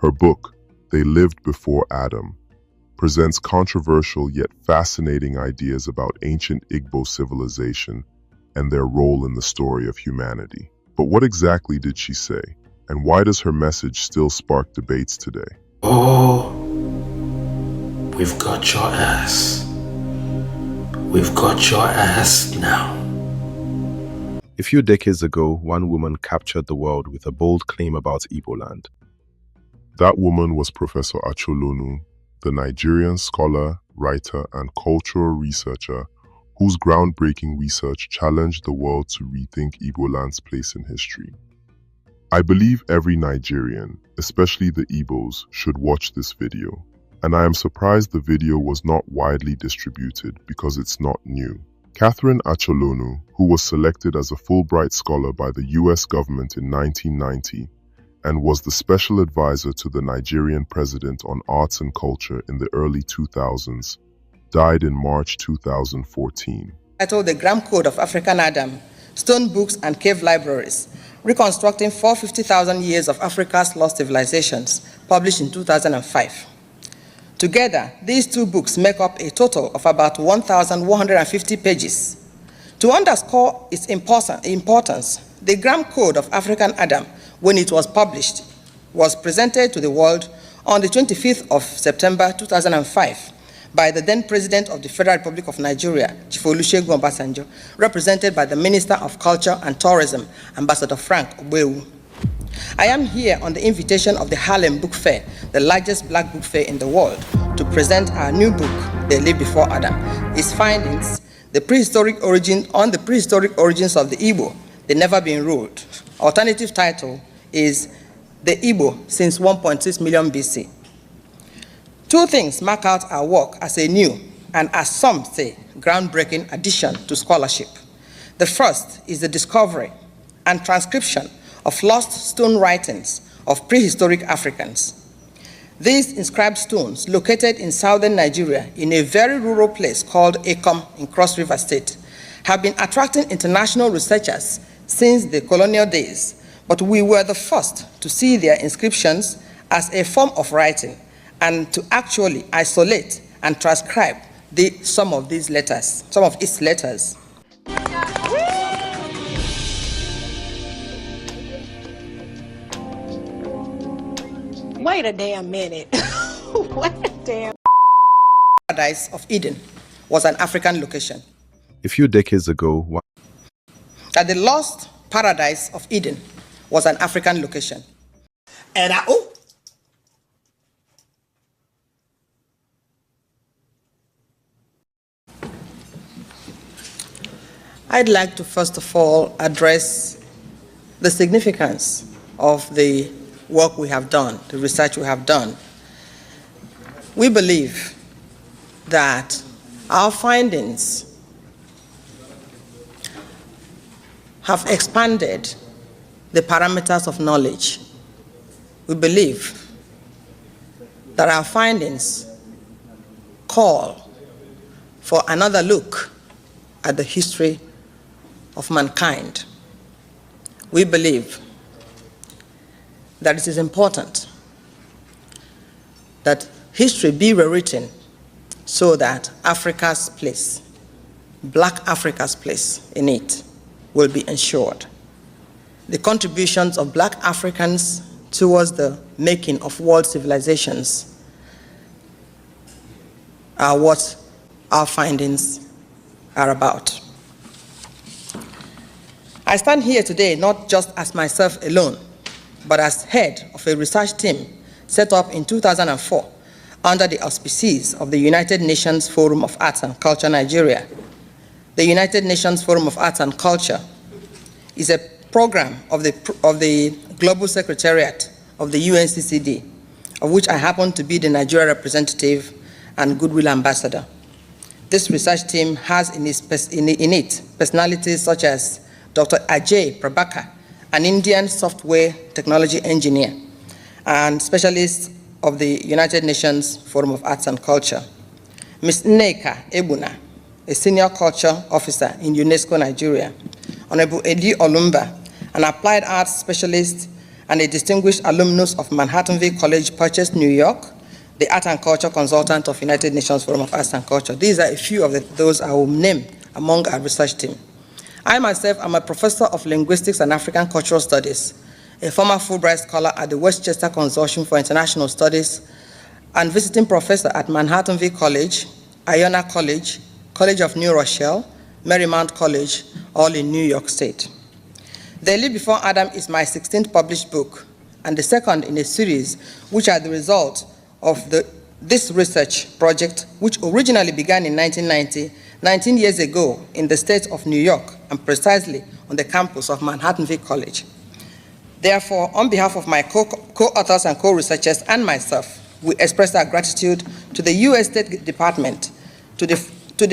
Her book, They Lived Before Adam, presents controversial yet fascinating ideas about ancient Igbo civilization and their role in the story of humanity. But what exactly did she say? And why does her message still spark debates today? Oh, we've got your ass. We've got your ass now. A few decades ago, one woman captured the world with a bold claim about Igbo land. That woman was Professor Acholonu, the Nigerian scholar, writer, and cultural researcher whose groundbreaking research challenged the world to rethink Igbo land's place in history. I believe every Nigerian, especially the Igbos, should watch this video. And I am surprised the video was not widely distributed because it's not new. Catherine Acholonu, who was selected as a Fulbright scholar by the US government in 1990 and was the special advisor to the Nigerian president on arts and culture in the early 2000s, died in March 2014. Titled The Gram Code of African Adam, Stone Books and Cave Libraries, Reconstructing 450,000 Years of Africa's Lost Civilizations, published in 2005. Together, these two books make up a total of about 1,150 pages. To underscore its importance, the Gram Code of African Adam, when it was published, was presented to the world on the 25th of September 2005 by the then President of the Federal Republic of Nigeria, Chief Olusegun Obasanjo, represented by the Minister of Culture and Tourism, Ambassador Frank Ogbewu. I am here on the invitation of the Harlem Book Fair, the largest black book fair in the world, to present our new book, They Lived Before Adam. Its findings, the prehistoric origins of the Igbo, they never been ruled. Alternative title is The Igbo Since 1.6 Million BC. Two things mark out our work as a new and, as some say, groundbreaking addition to scholarship. The first is the discovery and transcription of lost stone writings of prehistoric Africans. These inscribed stones, located in southern Nigeria in a very rural place called Ekom in Cross River State, have been attracting international researchers since the colonial days, but we were the first to see their inscriptions as a form of writing and to actually isolate and transcribe some of its letters. Wait a damn minute. Wait a damn. Paradise of Eden was an African location. A few decades ago, That the lost paradise of Eden was an African location. And I'd like to first of all address the significance of the work we have done, the research we have done. We believe that our findings have expanded the parameters of knowledge. We believe that our findings call for another look at the history of mankind. We believe that it is important that history be rewritten so that Africa's place, Black Africa's place in it, will be ensured. The contributions of Black Africans towards the making of world civilizations are what our findings are about. I stand here today not just as myself alone, but as head of a research team set up in 2004 under the auspices of the United Nations Forum of Arts and Culture Nigeria. The United Nations Forum of Arts and Culture is a program of the Global Secretariat of the UNCCD, of which I happen to be the Nigeria representative and Goodwill Ambassador. This research team has in it personalities such as Dr. Ajay Prabhakar, an Indian software technology engineer and specialist of the United Nations Forum of Arts and Culture. Ms. Nneka Ebuna, a senior culture officer in UNESCO Nigeria. Honorable Edi Olumba, an applied arts specialist and a distinguished alumnus of Manhattanville College, Purchase, New York, the Art and Culture Consultant of United Nations Forum of Arts and Culture. These are a few of those I will name among our research team. I myself am a professor of linguistics and African cultural studies, a former Fulbright scholar at the Westchester Consortium for International Studies, and visiting professor at Manhattanville College, Iona College, College of New Rochelle, Marymount College, all in New York State. The Leap Before Adam is my 16th published book, and the second in a series which are the result of this research project, which originally began in 1990, 19 years ago in the state of New York, and precisely on the campus of Manhattanville College. Therefore, on behalf of my co-authors and co-researchers and myself, we express our gratitude to the U.S. State Department, to the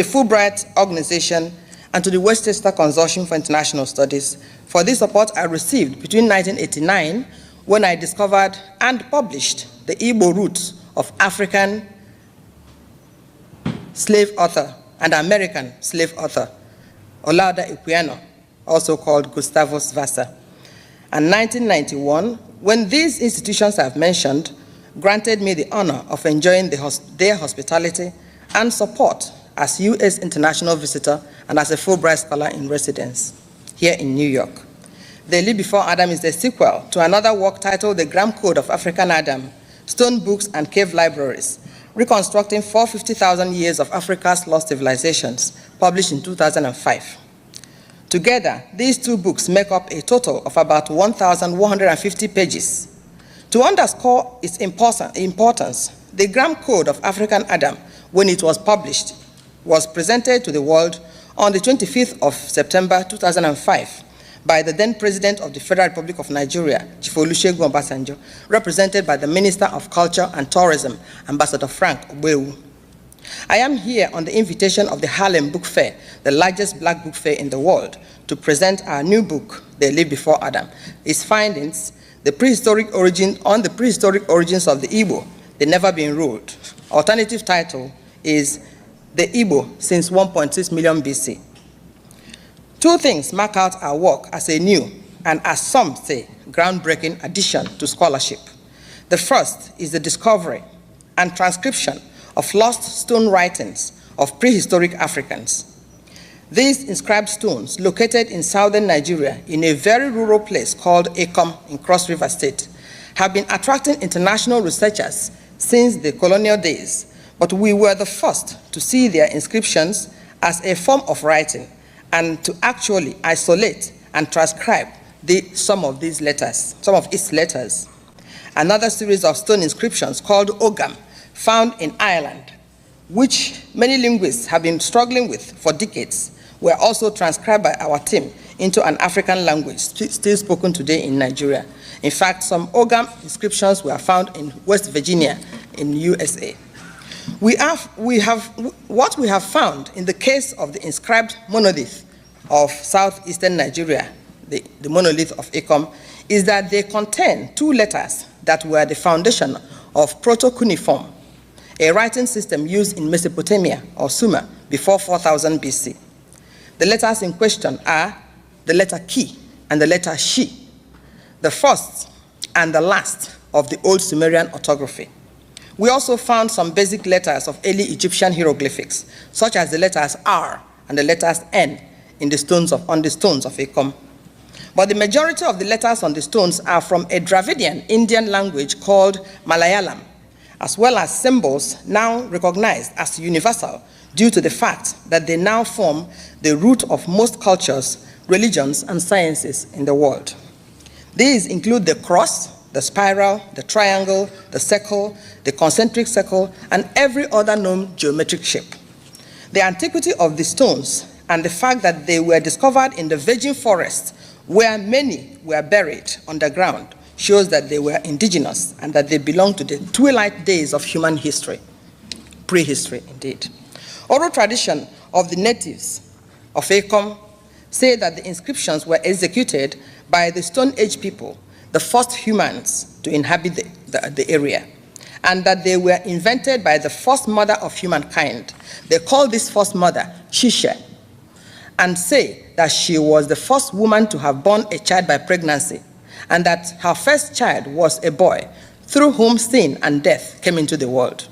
Fulbright Organization, and to the Westchester Consortium for International Studies for the support I received between 1989, when I discovered and published the Igbo roots of African slave author and American slave author, Olaudah Equiano, also called Gustavus Vassa, and 1991, when these institutions I've mentioned granted me the honor of enjoying their hospitality and support as U.S. international visitor and as a Fulbright scholar in residence here in New York. The Leap Before Adam is the sequel to another work titled The Gram Code of African Adam, Stone Books and Cave Libraries, reconstructing 450,000 years of Africa's lost civilizations, published in 2005. Together, these two books make up a total of about 1,150 pages. To underscore its importance, the Gram Code of African Adam, when it was published, was presented to the world on the 25th of September 2005 by the then President of the Federal Republic of Nigeria, Chief Olusegun Obasanjo, represented by the Minister of Culture and Tourism, Ambassador Frank Ogbewu. I am here on the invitation of the Harlem Book Fair, the largest black book fair in the world, to present our new book, The Leap Before Adam. Its findings, the prehistoric origins of the Igbo, the never been ruled. Alternative title is The Igbo since 1.6 million BC. Two things mark out our work as a new, and as some say, groundbreaking addition to scholarship. The first is the discovery and transcription of lost stone writings of prehistoric Africans. These inscribed stones, located in southern Nigeria in a very rural place called Ekom in Cross River State, have been attracting international researchers since the colonial days, but we were the first to see their inscriptions as a form of writing and to actually isolate and transcribe some of its letters. Another series of stone inscriptions called Ogam, found in Ireland, which many linguists have been struggling with for decades, were also transcribed by our team into an African language still spoken today in Nigeria. In fact, some Ogam inscriptions were found in West Virginia in USA. What we have found in the case of the inscribed monolith of southeastern Nigeria, the monolith of Ekom, is that they contain two letters that were the foundation of Proto-Cuneiform, a writing system used in Mesopotamia or Sumer before 4000 BC. The letters in question are the letter Ki and the letter Shi, the first and the last of the Old Sumerian orthography. We also found some basic letters of early Egyptian hieroglyphics, such as the letters R and the letters N on the stones of Ekom. But the majority of the letters on the stones are from a Dravidian Indian language called Malayalam, as well as symbols now recognized as universal due to the fact that they now form the root of most cultures, religions, and sciences in the world. These include the cross, the spiral, the triangle, the circle, the concentric circle, and every other known geometric shape. The antiquity of the stones and the fact that they were discovered in the virgin forest, where many were buried underground, shows that they were indigenous and that they belong to the twilight days of human history, prehistory indeed. Oral tradition of the natives of Ekom say that the inscriptions were executed by the Stone Age people, the first humans to inhabit the area, and that they were invented by the first mother of humankind. They call this first mother Shisha, and say that she was the first woman to have born a child by pregnancy, and that her first child was a boy through whom sin and death came into the world.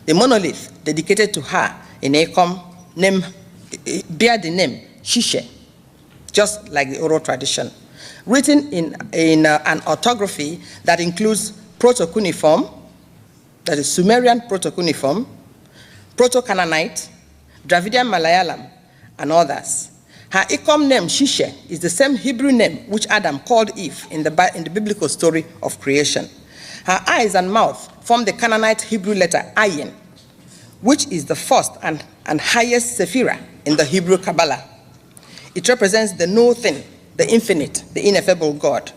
The monolith dedicated to her in Akom bear the name Shishe, just like the oral tradition, written in an orthography that includes Proto-Cuneiform, that is Sumerian Proto-Cuneiform, Proto-Canaanite, Dravidian Malayalam, and others. Her Akom name Shishe is the same Hebrew name which Adam called Eve in the biblical story of creation. Her eyes and mouth form the Canaanite Hebrew letter Ayin, which is the first and highest sephira in the Hebrew Kabbalah. It represents the no thing, the infinite, the ineffable God.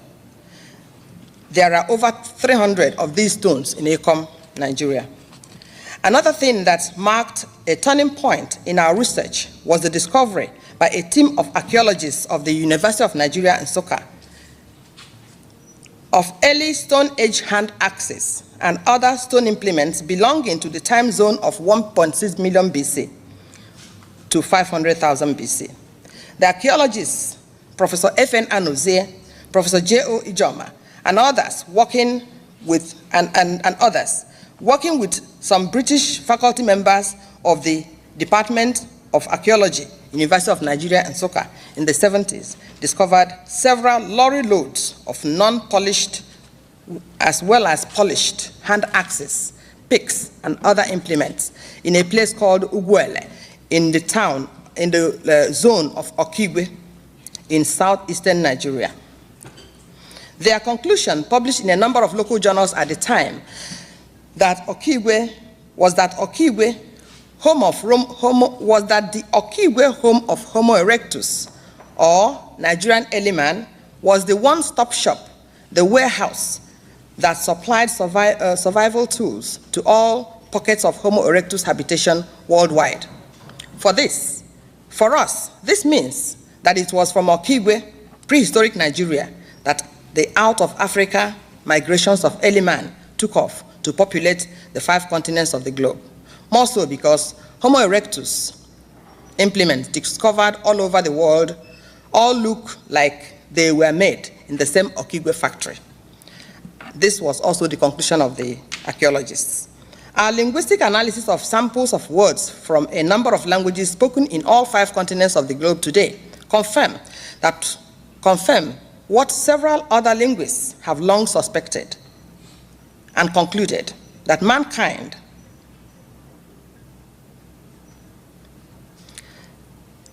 There are over 300 of these stones in Akom, Nigeria. Another thing that marked a turning point in our research was the discovery by a team of archaeologists of the University of Nigeria in Nsukka of early Stone Age hand axes and other stone implements belonging to the time zone of 1.6 million BC to 500,000 BC. The archaeologists, Professor F.N. Anozie, Professor J.O. Ijoma, and others working with some British faculty members of the Department of Archaeology, University of Nigeria in Nsukka in the 70s, discovered several lorry loads of non-polished as well as polished hand axes, picks, and other implements in a place called Ugwele in the zone of Okigwe in southeastern Nigeria. Their conclusion, published in a number of local journals at the time, that the Okigwe home of Homo erectus, or Nigerian early man, was the one-stop shop, the warehouse that supplied survival tools to all pockets of Homo erectus habitation worldwide. For us, this means that it was from Okigwe, prehistoric Nigeria, that the out of Africa migrations of early man took off to populate the 5 continents of the globe. More so because Homo erectus implements discovered all over the world all look like they were made in the same Okigwe factory. This was also the conclusion of the archaeologists. Our linguistic analysis of samples of words from a number of languages spoken in all 5 continents of the globe today confirm what several other linguists have long suspected and concluded, that mankind,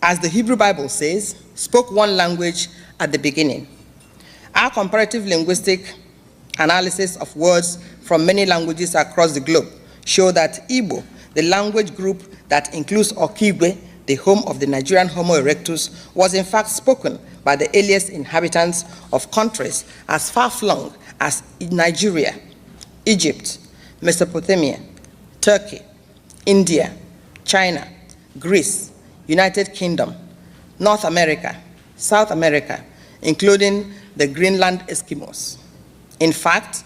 as the Hebrew Bible says, spoke one language at the beginning. Our comparative linguistic analysis of words from many languages across the globe show that Igbo, the language group that includes Okigwe, the home of the Nigerian Homo erectus, was in fact spoken by the earliest inhabitants of countries as far-flung as Nigeria, Egypt, Mesopotamia, Turkey, India, China, Greece, United Kingdom, North America, South America, including the Greenland Eskimos. In fact,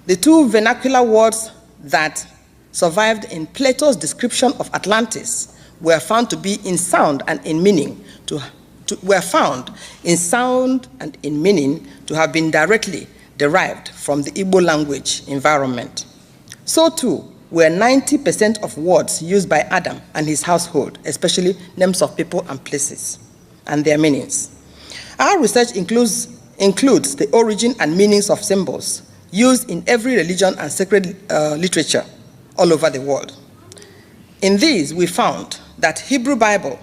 the 2 vernacular words that survived in Plato's description of Atlantis were found to be in sound and in meaning to have been directly derived from the Igbo language environment. So too were 90% of words used by Adam and his household, especially names of people and places and their meanings. Our research includes the origin and meanings of symbols used in every religion and sacred literature all over the world. In these, we found that Hebrew Bible,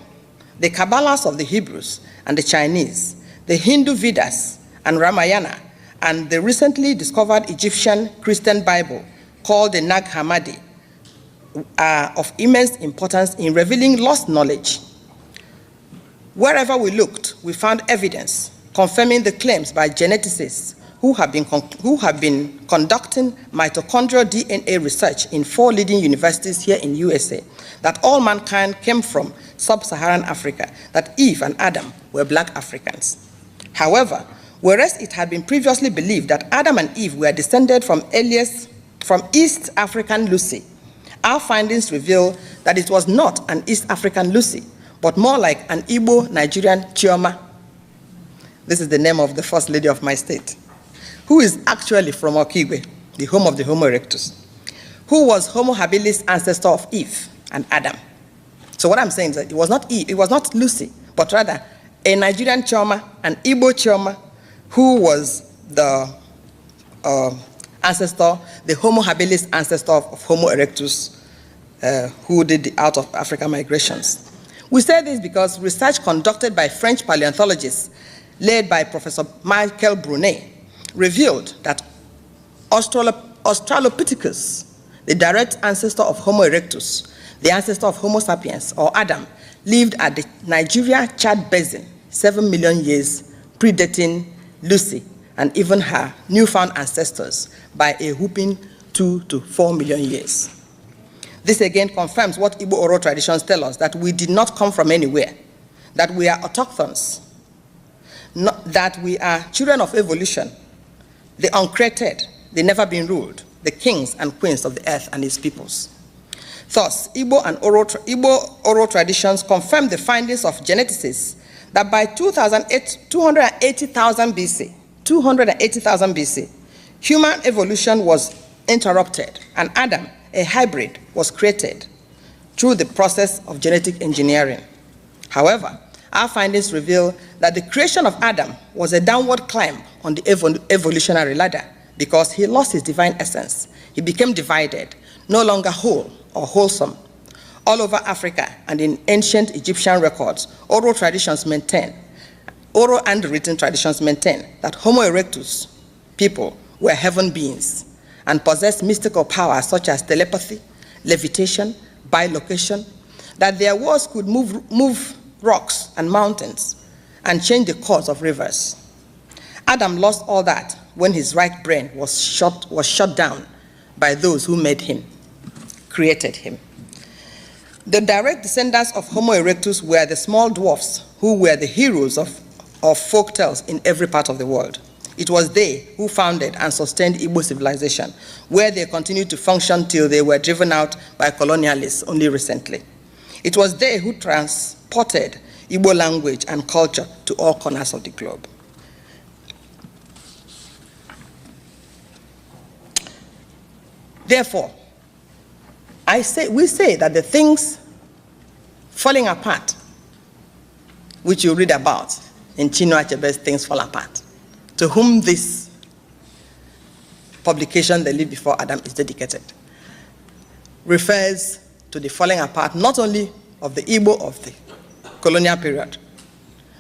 the Kabbalahs of the Hebrews and the Chinese, the Hindu Vedas and Ramayana, and the recently discovered Egyptian Christian Bible called the Nag Hammadi are of immense importance in revealing lost knowledge. Wherever we looked, we found evidence confirming the claims by geneticists who have been conducting mitochondrial DNA research in 4 leading universities here in USA, that all mankind came from sub-Saharan Africa, that Eve and Adam were black Africans. However, whereas it had been previously believed that Adam and Eve were descended from East African Lucy, our findings reveal that it was not an East African Lucy, but more like an Igbo Nigerian Chioma. This is the name of the first lady of my state. who is actually from Okigwe, the home of the Homo erectus, who was Homo habilis, ancestor of Eve and Adam. So what I'm saying is that it was not Eve, it was not Lucy, but rather a Nigerian Chioma, an Igbo Chioma, who was the ancestor, the Homo habilis ancestor of Homo erectus, who did the out of Africa migrations. We say this because research conducted by French paleontologists, led by Professor Michael Brunet, revealed that Australopithecus, the direct ancestor of Homo erectus, the ancestor of Homo sapiens, or Adam, lived at the Nigeria-Chad basin 7 million years, predating Lucy and even her newfound ancestors by a whopping 2 to 4 million years. This again confirms what Igbo oral traditions tell us, that we did not come from anywhere, that we are autochthons, that we are children of evolution, the uncreated, the never been ruled, the kings and queens of the earth and its peoples. Thus, Igbo oral traditions confirm the findings of geneticists that by 280,000 BC, human evolution was interrupted, and Adam, a hybrid, was created through the process of genetic engineering. However, our findings reveal that the creation of Adam was a downward climb on the evolutionary ladder because he lost his divine essence. He became divided, no longer whole or wholesome. All over Africa and in ancient Egyptian records, oral and written traditions maintain that Homo erectus people were heaven beings and possessed mystical powers such as telepathy, levitation, bilocation, that their words could move rocks and mountains and change the course of rivers. Adam lost all that when his right brain was shut down by those who made him, created him. The direct descendants of Homo erectus were the small dwarfs who were the heroes of folk tales in every part of the world. It was they who founded and sustained Igbo civilization, where they continued to function till they were driven out by colonialists only recently. It was they who transported Igbo language and culture to all corners of the globe. Therefore, we say that the things falling apart, which you read about in Chinua Achebe's Things Fall Apart, to whom this publication, The Live Before Adam, is dedicated, refers to the falling apart not only of the Igbo of the colonial period,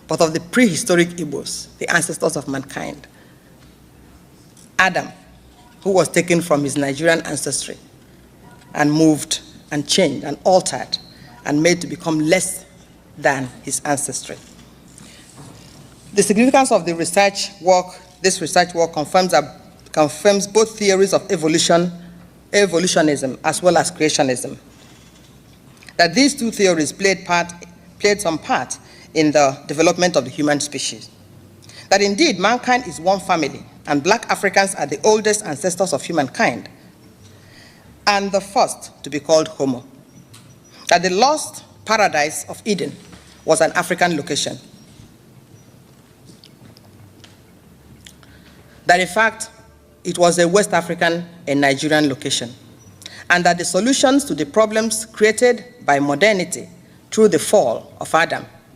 but of the prehistoric Igbos, the ancestors of mankind. Adam, who was taken from his Nigerian ancestry and moved and changed and altered and made to become less than his ancestry. The significance of the research work, this research work confirms both theories of evolutionism as well as creationism. That these two theories played some part in the development of the human species. That indeed mankind is one family, and black Africans are the oldest ancestors of humankind, and the first to be called Homo. That the lost paradise of Eden was an African location. That in fact, it was a West African and Nigerian location, and that the solutions to the problems created by modernity through the fall of Adam